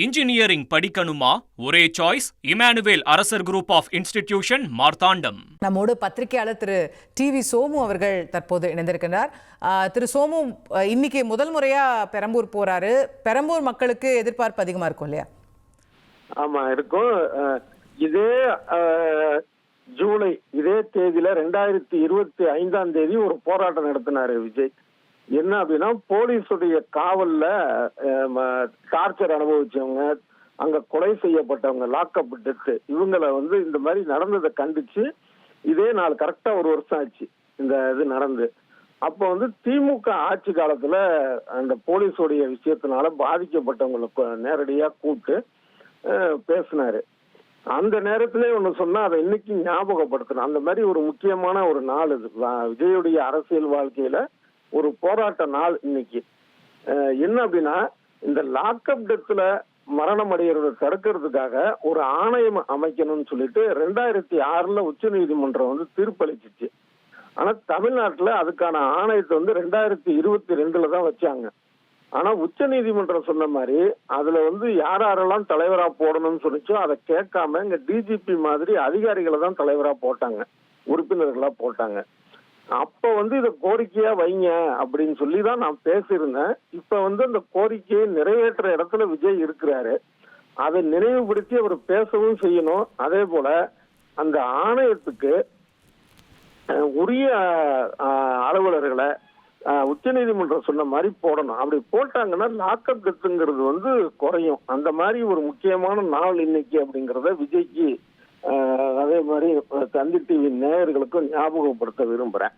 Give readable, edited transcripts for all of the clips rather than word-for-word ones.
Engineering படிக்கணுமா? ஒரே choice Emmanuel அரசர் குரூப் ஆஃப் இன்ஸ்டிடியூஷன், மார்த்தாண்டம். நம்மோடு பத்திரிகையாளர் திரு டிவி சோமு அவர்கள் தற்போது இணைந்திருக்கிறார். திரு சோமு, இன்னைக்கு முதல் முறையா பெரம்பூர் போறாரு. பெரம்பூர் மக்களுக்கு எதிர்பார்ப்பு அதிகமா இருக்கும் இல்லையா? ஆமா, இருக்கும். இதே ஜூலை இதே தேதியில 2025 ஒரு போராட்டம் நடத்தினாரு விஜய். என்ன அப்படின்னா, போலீஸுடைய காவல்ல டார்ச்சர் அனுபவிச்சவங்க, அங்க கொலை செய்யப்பட்டவங்க, லாக்அப் டெத், இவங்களை இந்த மாதிரி நடந்ததை கண்டிச்சு இதே நாள் கரெக்டா ஒரு வருஷம் ஆச்சு இந்த இது நடந்து. அப்போ திமுக ஆட்சி காலத்துல அந்த போலீஸோடைய விஷயத்தினால பாதிக்கப்பட்டவங்களுக்கு நேரடியா கூப்பிட்டு பேசினாரு. அந்த நேரத்திலே ஒண்ணு சொன்னா அதை இன்னைக்கு ஞாபகப்படுத்தணும். அந்த மாதிரி ஒரு முக்கியமான ஒரு நாள் இது விஜயுடைய அரசியல் வாழ்க்கையில ஒரு போராட்ட நாள் இன்னைக்கு. என்ன அப்படின்னா, இந்த லாக்அப் டெத்ல மரணம் அடைகிறத தடுக்கிறதுக்காக ஒரு ஆணையம் அமைக்கணும்னு சொல்லிட்டு 2006 உச்ச நீதிமன்றம் தீர்ப்பளிச்சிச்சு. ஆனா தமிழ்நாட்டுல அதுக்கான ஆணையத்தை 2022 தான் வச்சாங்க. ஆனா உச்ச நீதிமன்றம் சொன்ன மாதிரி அதுல யாரெல்லாம் தலைவரா போடணும்னு சொல்லிச்சோ அதை கேட்காம இங்க டிஜிபி மாதிரி அதிகாரிகளை தான் தலைவரா போட்டாங்க, உறுப்பினர்களா போட்டாங்க. அப்ப இத கோரிக்கையா வைங்க அப்படின்னு சொல்லிதான் நான் பேசியிருந்தேன். இப்ப அந்த கோரிக்கையை நிறைவேற்ற இடத்துல விஜய் இருக்கிறாரு. அதை நினைவுபடுத்தி அவர் பேசவும் செய்யணும். அதே போல அந்த ஆணையத்துக்கு உரிய அலுவலர்களை உச்ச நீதிமன்றம் சொன்ன மாதிரி போடணும். அப்படி போட்டாங்கன்னா லாக்அப் டெத்துங்கிறது குறையும். அந்த மாதிரி ஒரு முக்கியமான நாள் இன்னைக்கு அப்படிங்கிறத விஜய்க்கு அதே மாதிரி தந்தி டிவி நேயர்களுக்கும் ஞாபகப்படுத்த விரும்புறேன்.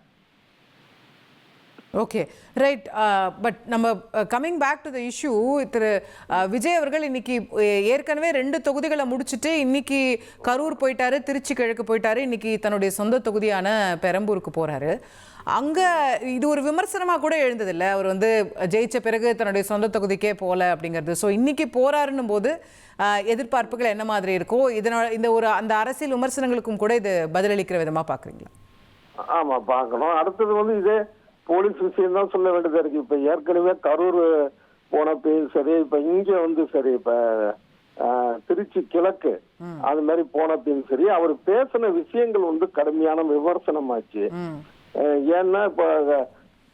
Okay, right. பட் நம்ம coming back to the issue, Thiru Vijay அவர்கள் இன்னைக்கு ஏற்கனவே 2 தொகுதிகளை முடிச்சுட்டு இன்னைக்கு கரூர் போயிட்டாரு, திருச்சி கிழக்கு போயிட்டாரு, இன்னைக்கு தன்னுடைய சொந்த தொகுதியான பெரம்பூருக்கு போறாரு. அங்க இது ஒரு விமர்சனமா கூட எழுந்ததில்லை, அவர் ஜெயிச்ச பிறகு தன்னுடைய சொந்த தொகுதிக்கே போல அப்படிங்கிறது. ஸோ இன்னைக்கு போறாருன்னும் போது எதிர்பார்ப்புகள் என்ன மாதிரி இருக்கோ, இதனால இந்த ஒரு அந்த அரசியல் விமர்சனங்களுக்கும் கூட இது பதிலளிக்கிற விதமா பாக்குறீங்களா? ஆமா, பார்க்கணும். அடுத்தது இதே போலீஸ் விஷயம் தான் சொல்ல வேண்டியதா இருக்கு. இப்ப ஏற்கனவே கரூர் போனப்பையும் சரி, இப்ப இங்க சரி, இப்ப திருச்சி கிழக்கு அது மாதிரி போனப்பையும் சரி, அவர் பேசின விஷயங்கள் கடுமையான விமர்சனமாச்சு. ஏன்னா இப்ப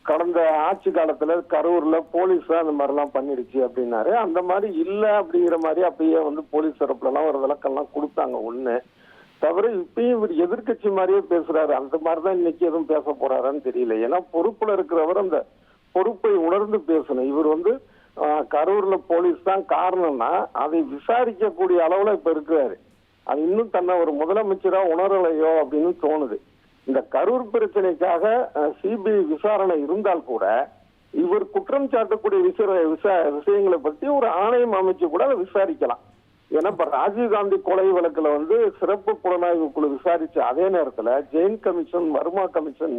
கடந்த ஆட்சி காலத்துல கரூர்ல போலீஸ் அந்த மாதிரி எல்லாம் பண்ணிடுச்சு அப்படின்னாரு. அந்த மாதிரி இல்ல அப்படிங்கிற மாதிரி அப்பயே போலீஸ் தரப்புல எல்லாம் ஒரு விளக்கம்லாம் கொடுத்தாங்க. ஒண்ணு தவிர இப்பயும் இவர் எதிர்கட்சி மாதிரியே பேசுறாரு. அந்த மாதிரிதான் இன்னைக்கு எதுவும் பேச போறாரான்னு தெரியல. ஏன்னா பொறுப்புல இருக்கிறவர் அந்த பொறுப்பை உணர்ந்து பேசணும். இவர் கரூர்ல போலீஸ் தான் காரணம்னா அதை விசாரிக்கக்கூடிய அளவுல இப்ப இருக்கிறாரு. அது இன்னும் தன்னை ஒரு முதலமைச்சரா உணரலையோ அப்படின்னு தோணுது. இந்த கரூர் பிரச்சனைக்காக சிபிஐ விசாரணை இருந்தால் கூட இவர் குற்றம் சாட்டக்கூடிய விஷயங்களை பற்றி ஒரு ஆணையம் அமைச்சு கூட அதை விசாரிக்கலாம். ஏன்னா இப்ப ராஜீவ்காந்தி கொலை வழக்குல சிறப்பு புலனாய்வு குழு விசாரிச்ச அதே நேரத்துல ஜெயின் கமிஷன், வர்மா கமிஷன்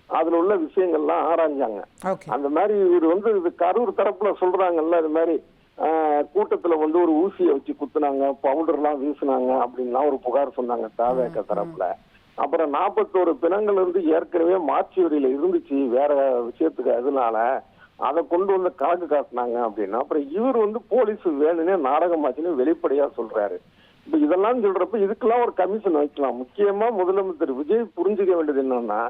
அதுல உள்ள விஷயங்கள்லாம் ஆராய்ஞ்சாங்க. அந்த மாதிரி இவர் இது கரூர் தரப்புல சொல்றாங்கல்ல, அது மாதிரி கூட்டத்துல ஒரு ஊசியை வச்சு குத்துனாங்க, பவுடர் எல்லாம் வீசினாங்க அப்படின்லாம் ஒரு புகார் சொன்னாங்க தாவேக தரப்புல. அப்புறம் 41 பிணங்கள் ஏற்கனவே மார்ச் வரியில இருந்துச்சு வேற விஷயத்துக்கு, அதனால அதை கொண்டு கணக்கு காட்டினாங்க அப்படின்னா அப்புறம் இவர் போலீஸ் வேணும்னே நாடகமாச்சுன்னு வெளிப்படையா சொல்றாரு. இப்ப இதெல்லாம் சொல்றப்ப இதுக்கெல்லாம் ஒரு கமிஷன் வைக்கலாம். முக்கியமா முதலமைச்சர் விஜய் புரிஞ்சுக்க வேண்டியது என்னன்னா,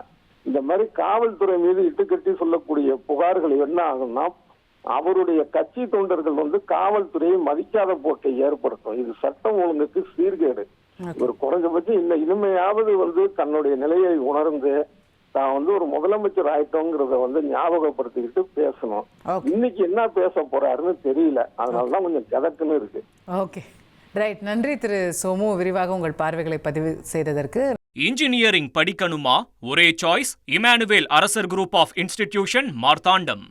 இந்த மாதிரி காவல்துறை மீது இட்டுக்கட்டி சொல்லக்கூடிய புகார்கள் என்ன ஆகும்னா, அவருடைய கட்சி தொண்டர்கள் காவல்துறையை மதிக்காத போக்கை ஏற்படுத்தும். இது சட்டம் ஒழுங்குக்கு சீர்கேடு. ஒரு குறைஞ்சபட்சம் இனிமையாவது தன்னுடைய நிலையை உணர்ந்து தான் ஒரு முதலமைச்சர் ஆயிட்டோங்கிறத ஞாபகப்படுத்திக்கிட்டு பேசணும். இன்னைக்கு என்ன பேச போறாருன்னு தெரியல. அதனாலதான் கொஞ்சம் கதக்குன்னு இருக்கு. Okay, right. நன்றி திரு சோமு, விரிவாக உங்கள் பார்வைகளை பதிவு செய்ததற்கு. இன்ஜினியரிங் படிக்கணுமா? ஒரே சாய்ஸ் இமானுவேல் அரசர் குரூப் ஆஃப் இன்ஸ்டிடியூஷன், மார்த்தாண்டம்.